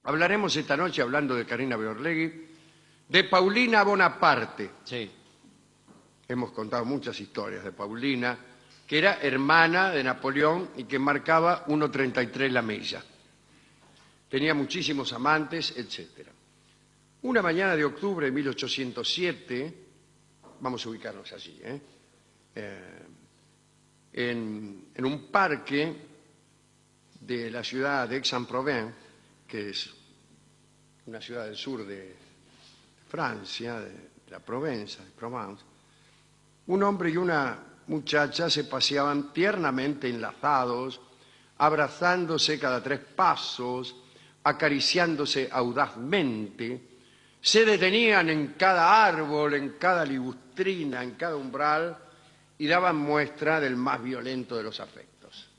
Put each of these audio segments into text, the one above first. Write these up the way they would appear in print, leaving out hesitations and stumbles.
Hablaremos esta noche, hablando de Karina Beorlegui, de Paulina Bonaparte. Sí. Hemos contado muchas historias de Paulina, que era hermana de Napoleón y que marcaba 1,33 la milla. Tenía muchísimos amantes, etc. Una mañana de octubre de 1807, vamos a ubicarnos allí, en un parque de la ciudad de Aix-en-Provence, que es una ciudad del sur de Francia, de la Provenza, de Provence, un hombre y una muchacha se paseaban tiernamente enlazados, abrazándose cada 3 pasos, acariciándose audazmente, se detenían en cada árbol, en cada ligustrina, en cada umbral y daban muestra del más violento de los afectos.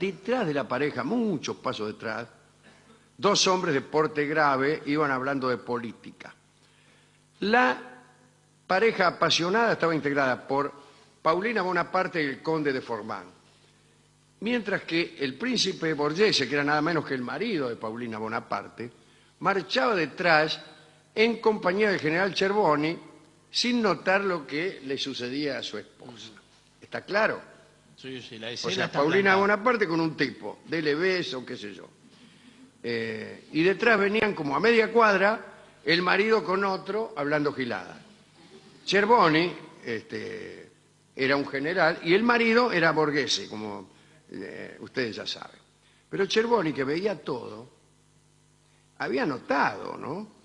Detrás de la pareja, muchos pasos detrás, 2 hombres de porte grave iban hablando de política. La pareja apasionada estaba integrada por Paulina Bonaparte y el conde de Forman, mientras que el príncipe Borghese, que era nada menos que el marido de Paulina Bonaparte, marchaba detrás en compañía del general Cherboni sin notar lo que le sucedía a su esposa. ¿Está claro? Sí, la O escena sea, está Paulina plantada. Bonaparte con un tipo, dele beso, qué sé yo. Y detrás venían como a media cuadra el marido con otro hablando gilada. Cherboni era un general y el marido era Borghese, como ustedes ya saben. Pero Cherboni, que veía todo, había notado, ¿no?,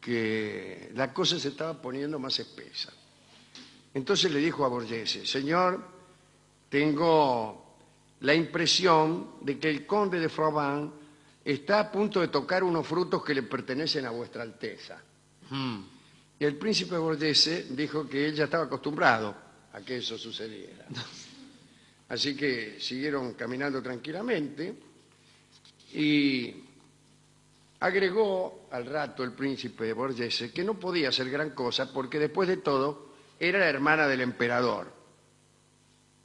que la cosa se estaba poniendo más espesa. Entonces le dijo a Borghese: señor, tengo la impresión de que el conde de Provence está a punto de tocar unos frutos que le pertenecen a vuestra alteza. Y el príncipe Borghese dijo que él ya estaba acostumbrado a que eso sucediera. Así que siguieron caminando tranquilamente y agregó al rato el príncipe Borghese que no podía hacer gran cosa porque después de todo era la hermana del emperador.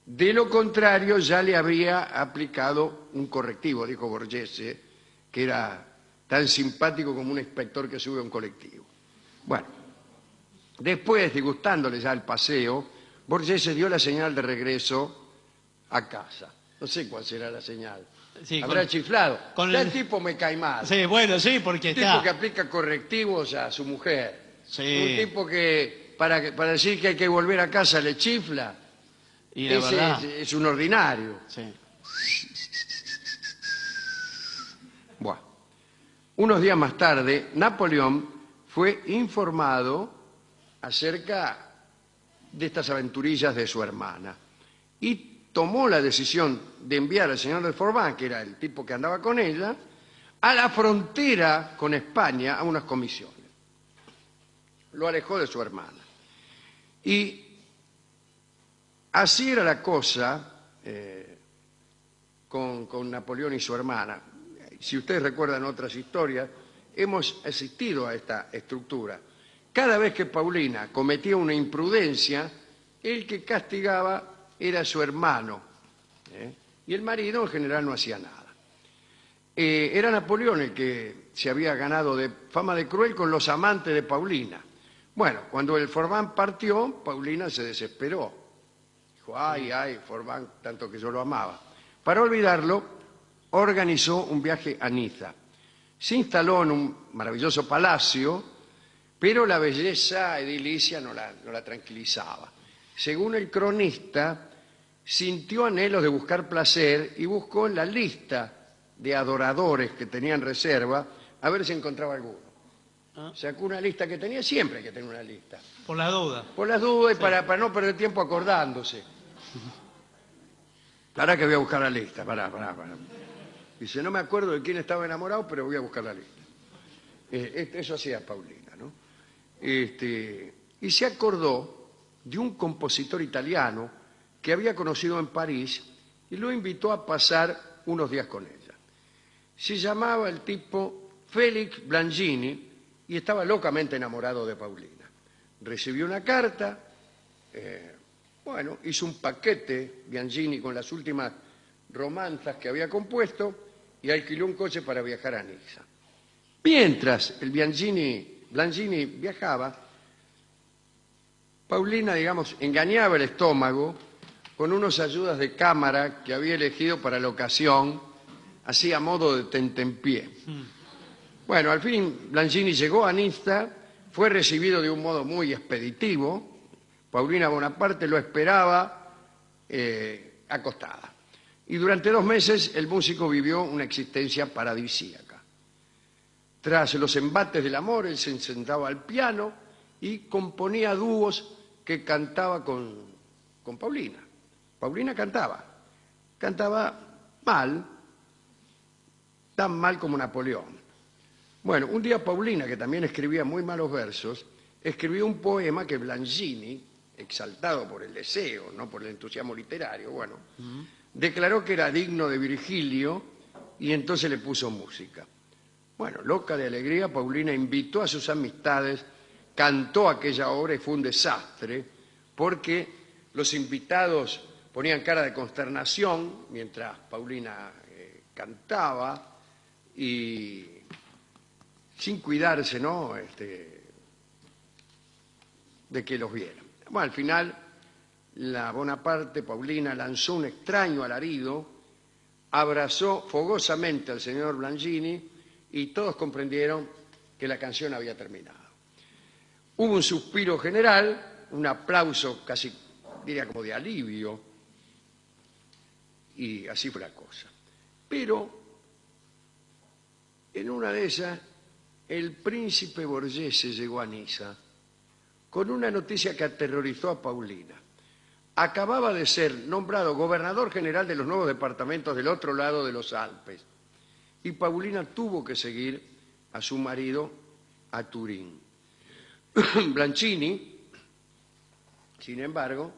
De lo contrario ya le habría aplicado un correctivo, dijo Borghese, que era tan simpático como un inspector que sube a un colectivo. Bueno, después, disgustándole ya el paseo, Borghese dio la señal de regreso a casa. No sé cuál será la señal. Sí, Habrá chiflado. con El tipo me cae mal. Sí, bueno, sí, porque Un tipo está. que aplica correctivos a su mujer. Sí. Un tipo que para decir que hay que volver a casa le chifla. Y la Ese verdad. es un ordinario. Sí. Bueno, unos días más tarde, Napoleón fue informado acerca de estas aventurillas de su hermana y tomó la decisión de enviar al señor de Forbin, que era el tipo que andaba con ella, a la frontera con España a unas comisiones. Lo alejó de su hermana. Y así era la cosa con Napoleón y su hermana. Si ustedes recuerdan otras historias, hemos asistido a esta estructura. Cada vez que Paulina cometía una imprudencia, el que castigaba era su hermano, y el marido en general no hacía nada. Era Napoleón el que se había ganado de fama de cruel con los amantes de Paulina. Bueno, cuando el Forbin partió, Paulina se desesperó. Dijo: ay, Forbin, tanto que yo lo amaba. Para olvidarlo, organizó un viaje a Niza. Se instaló en un maravilloso palacio, pero la belleza edilicia no la tranquilizaba. Según el cronista, sintió anhelos de buscar placer y buscó en la lista de adoradores que tenía en reserva a ver si encontraba alguno. Sacó una lista que tenía, siempre hay que tener una lista. Por la duda. Por las dudas y Sí. para no perder tiempo acordándose. Pará que voy a buscar la lista, pará. Dice: no me acuerdo de quién estaba enamorado, pero voy a buscar la lista. Eso hacía Paulina, ¿no? Y se acordó de un compositor italiano que había conocido en París y lo invitó a pasar unos días con ella. Se llamaba el tipo Félix Blangini y estaba locamente enamorado de Paulina. Recibió una carta, hizo un paquete Blangini con las últimas romanzas que había compuesto y alquiló un coche para viajar a Niza. Mientras el Blangini viajaba, Paulina, digamos, engañaba el estómago con unas ayudas de cámara que había elegido para la ocasión, así a modo de tentempié. Bueno, al fin Blangini llegó a Niza, fue recibido de un modo muy expeditivo. Paulina Bonaparte lo esperaba acostada. Y durante 2 meses el músico vivió una existencia paradisíaca. Tras los embates del amor, él se sentaba al piano y componía dúos que cantaba con Paulina. Paulina cantaba mal, tan mal como Napoleón. Bueno, un día Paulina, que también escribía muy malos versos, escribió un poema que Blangini, exaltado por el deseo, no por el entusiasmo literario, bueno, declaró que era digno de Virgilio y entonces le puso música. Bueno, loca de alegría, Paulina invitó a sus amistades, cantó aquella obra y fue un desastre porque los invitados ponían cara de consternación mientras Paulina cantaba y sin cuidarse, ¿no?, de que los vieran. Bueno, al final, la Bonaparte, Paulina, lanzó un extraño alarido, abrazó fogosamente al señor Blangini y todos comprendieron que la canción había terminado. Hubo un suspiro general, un aplauso casi, diría, como de alivio, y así fue la cosa. Pero, en una de esas, el príncipe Borghese llegó a Niza con una noticia que aterrorizó a Paulina. Acababa de ser nombrado gobernador general de los nuevos departamentos del otro lado de los Alpes. Y Paulina tuvo que seguir a su marido a Turín. Blangini, sin embargo,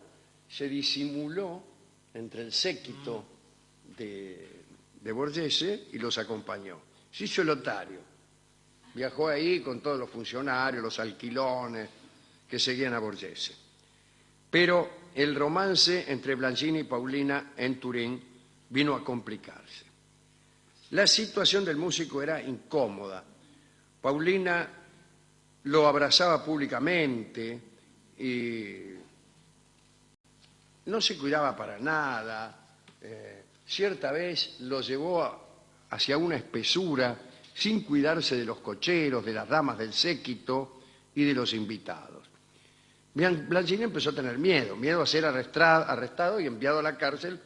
se disimuló entre el séquito de Borghese y los acompañó. Se hizo el otario. Viajó ahí con todos los funcionarios, los alquilones que seguían a Borghese. Pero el romance entre Blangini y Paulina en Turín vino a complicarse. La situación del músico era incómoda. Paulina lo abrazaba públicamente y no se cuidaba para nada. Cierta vez lo llevó hacia una espesura sin cuidarse de los cocheros, de las damas del séquito y de los invitados. Blangini empezó a tener miedo a ser arrestado y enviado a la cárcel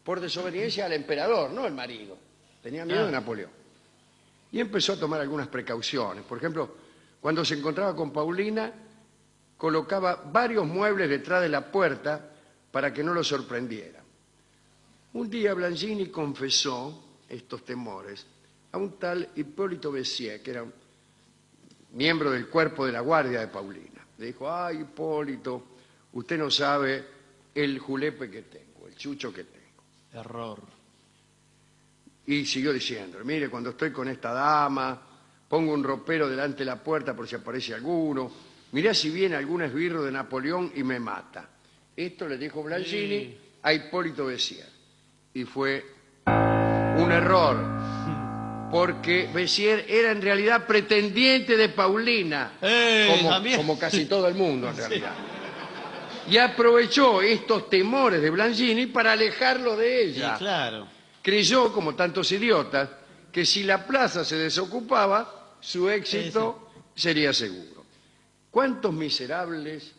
por desobediencia al emperador, no al marido. Tenía miedo de Napoleón. Y empezó a tomar algunas precauciones. Por ejemplo, cuando se encontraba con Paulina, colocaba varios muebles detrás de la puerta para que no lo sorprendiera. Un día Blangini confesó estos temores a un tal Hipólito Bessières, que era un miembro del cuerpo de la guardia de Paulina. Le dijo: ay, Hipólito, usted no sabe el julepe que tengo, el chucho que tengo. Error. Y siguió diciendo: mire, cuando estoy con esta dama, pongo un ropero delante de la puerta por si aparece alguno. Mirá si viene algún esbirro de Napoleón y me mata. Esto le dijo Blangini a Hipólito Bessières. Y fue un error, porque Bessières era en realidad pretendiente de Paulina, como casi todo el mundo en realidad. Y aprovechó estos temores de Blangini para alejarlo de ella. Sí, claro. Creyó, como tantos idiotas, que si la plaza se desocupaba, su éxito sería seguro. ¿Cuántos miserables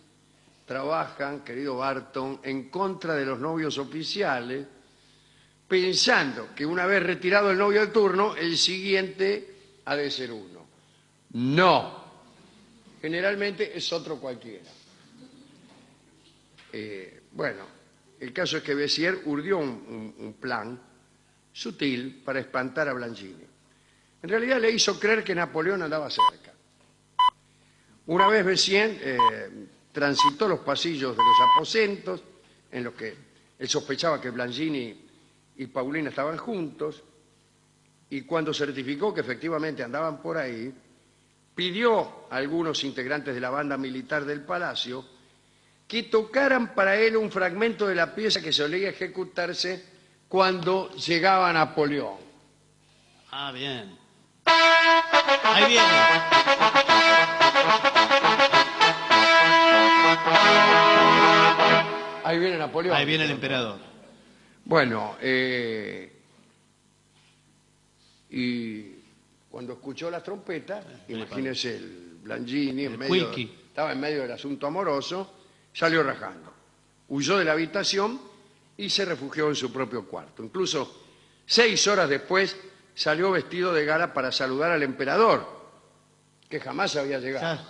trabajan, querido Barton, en contra de los novios oficiales, pensando que una vez retirado el novio de turno, el siguiente ha de ser uno? No. Generalmente es otro cualquiera. Bueno, el caso es que Bessières urdió un plan sutil para espantar a Blangini. En realidad le hizo creer que Napoleón andaba cerca. Una vez Bessières transitó los pasillos de los aposentos en los que él sospechaba que Blangini y Paulina estaban juntos, y cuando certificó que efectivamente andaban por ahí, pidió a algunos integrantes de la banda militar del palacio que tocaran para él un fragmento de la pieza que solía ejecutarse cuando llegaba Napoleón. Ah, bien. Ahí viene. Ahí viene Napoleón. Ahí viene el emperador. Bueno, y cuando escuchó las trompetas, imagínese el Blangini, estaba en medio del asunto amoroso, salió rajando. Huyó de la habitación y se refugió en su propio cuarto. Incluso 6 horas después salió vestido de gala para saludar al emperador, que jamás había llegado.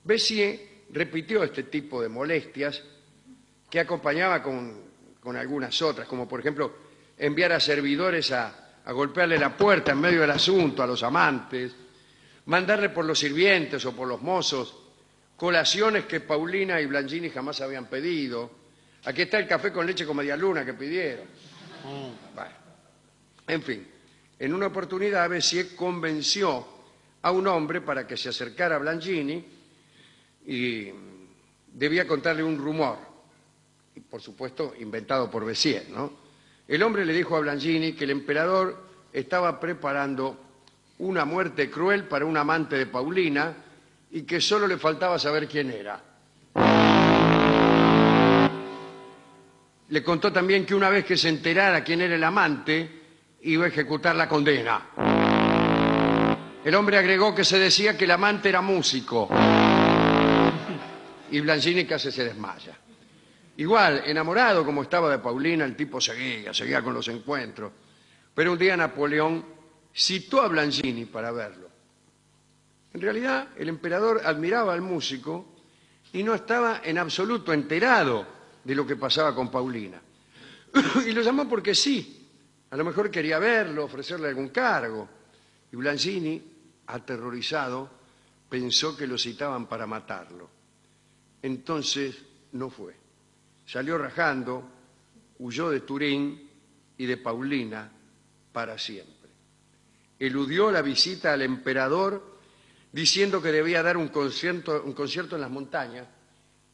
Béziers repitió este tipo de molestias que acompañaba con algunas otras, como por ejemplo enviar a servidores a golpearle la puerta en medio del asunto a los amantes, mandarle por los sirvientes o por los mozos colaciones que Paulina y Blangini jamás habían pedido. Aquí está el café con leche con media luna que pidieron. Bueno, en fin, en una oportunidad Béziers convenció a un hombre para que se acercara a Blangini y debía contarle un rumor, y por supuesto inventado por Béziers, ¿no? El hombre le dijo a Blangini que el emperador estaba preparando una muerte cruel para un amante de Paulina y que solo le faltaba saber quién era. Le contó también que una vez que se enterara quién era el amante, iba a ejecutar la condena. El hombre agregó que se decía que el amante era músico. Y Blangini casi se desmaya. Igual, enamorado como estaba de Paulina, el tipo seguía con los encuentros. Pero un día Napoleón citó a Blangini para verlo. En realidad, el emperador admiraba al músico y no estaba en absoluto enterado de lo que pasaba con Paulina. Y lo llamó porque sí. A lo mejor quería verlo, ofrecerle algún cargo. Y Blangini, aterrorizado, pensó que lo citaban para matarlo. Entonces no fue. Salió rajando, huyó de Turín y de Paulina para siempre. Eludió la visita al emperador diciendo que debía dar un concierto en las montañas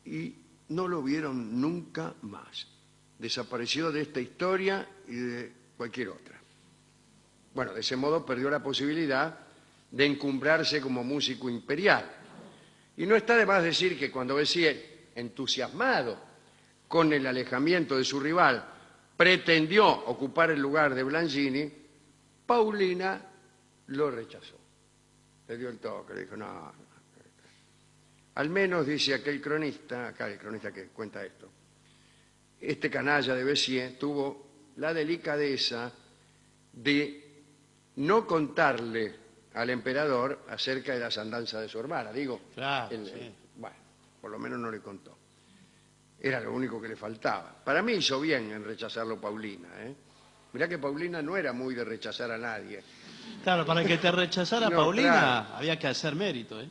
y no lo vieron nunca más. Desapareció de esta historia y de cualquier otra. Bueno, de ese modo perdió la posibilidad de encumbrarse como músico imperial. Y no está de más decir que cuando Béziers, entusiasmado con el alejamiento de su rival, pretendió ocupar el lugar de Blangini, Paulina lo rechazó. Le dio el toque, le dijo, no. Al menos, dice aquel cronista, acá el cronista que cuenta esto, este canalla de Béziers tuvo la delicadeza de no contarle al emperador acerca de las andanzas de su hermana. Digo, claro, sí. Bueno, por lo menos no le contó. Era lo único que le faltaba. Para mí hizo bien en rechazarlo Paulina. Mirá que Paulina no era muy de rechazar a nadie. Claro, para que te rechazara No, Paulina claro. había que hacer mérito, ¿eh?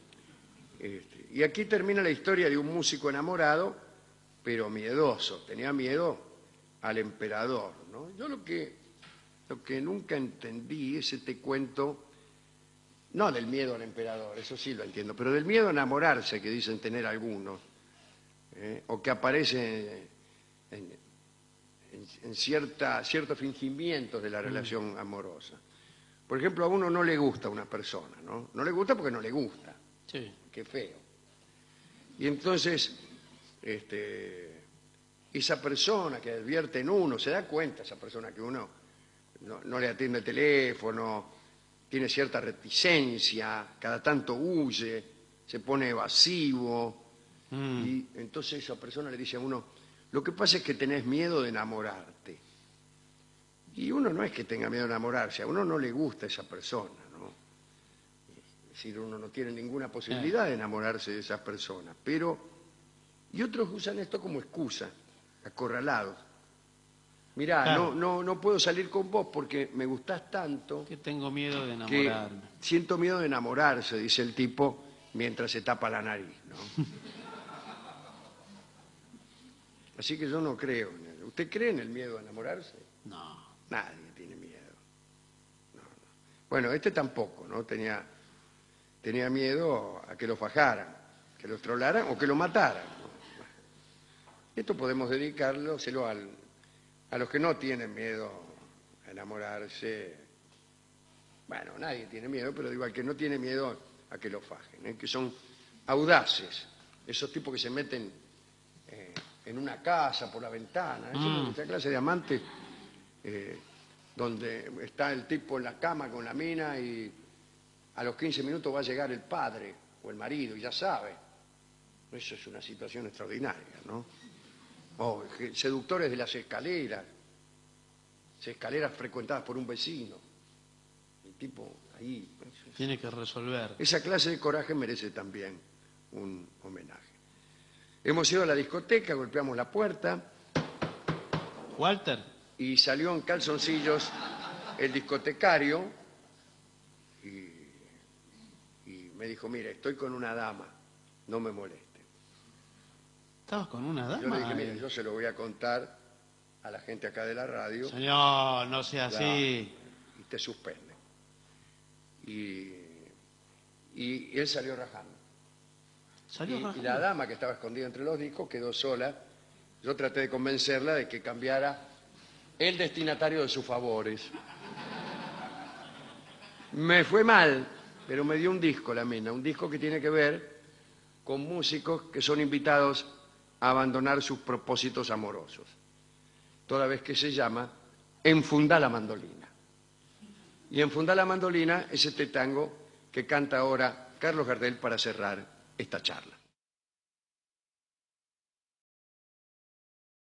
Y aquí termina la historia de un músico enamorado, pero miedoso. Tenía miedo al emperador, ¿no? Yo lo que nunca entendí es este cuento, no del miedo al emperador, eso sí lo entiendo, pero del miedo a enamorarse que dicen tener algunos, o que aparece en ciertos fingimientos de la relación amorosa. Por ejemplo, a uno no le gusta una persona, ¿no? No le gusta porque no le gusta. Sí. Qué feo. Y entonces, esa persona que advierte en uno, se da cuenta, esa persona que uno no le atiende el teléfono, tiene cierta reticencia, cada tanto huye, se pone evasivo, y entonces esa persona le dice a uno, lo que pasa es que tenés miedo de enamorarte. Y uno no es que tenga miedo de enamorarse, a uno no le gusta esa persona, ¿no? Es decir, uno no tiene ninguna posibilidad de enamorarse de esas personas, y otros usan esto como excusa, acorralados. Mirá, claro, no puedo salir con vos porque me gustás tanto que tengo miedo de que enamorarme. siento miedo de enamorarse, dice el tipo mientras se tapa la nariz, ¿no? Así que yo no creo en él. ¿Usted cree en el miedo a enamorarse? No. Nadie tiene miedo. No. Bueno, este tampoco, ¿no? Tenía miedo a que lo fajaran, que lo trolaran o que lo mataran, ¿no? Esto podemos dedicárselo a los que no tienen miedo a enamorarse Bueno, nadie tiene miedo, pero digo, al que no tiene miedo a que lo fajen, que son audaces, esos tipos que se meten en una casa por la ventana, esa clase de amantes donde está el tipo en la cama con la mina y a los 15 minutos va a llegar el padre o el marido y ya sabe. Eso es una situación extraordinaria, ¿no? O seductores de las escaleras frecuentadas por un vecino. El tipo ahí... Tiene que resolver. Esa clase de coraje merece también un homenaje. Hemos ido a la discoteca, golpeamos la puerta Walter, y salió en calzoncillos el discotecario y me dijo, mire, estoy con una dama, no me moleste. ¿estabas con una dama? Yo le dije, mire, yo se lo voy a contar a la gente acá de la radio. Señor, no sea así. Y te suspende. Y él salió rajando. Salió Y rajando. la dama que estaba escondida entre los discos quedó sola. Yo traté de convencerla de que cambiara el destinatario de sus favores. Me fue mal, pero me dio un disco la mina, un disco que tiene que ver con músicos que son invitados a abandonar sus propósitos amorosos, toda vez que se llama Enfundá la mandolina. Y Enfundá la mandolina es este tango que canta ahora Carlos Gardel para cerrar esta charla.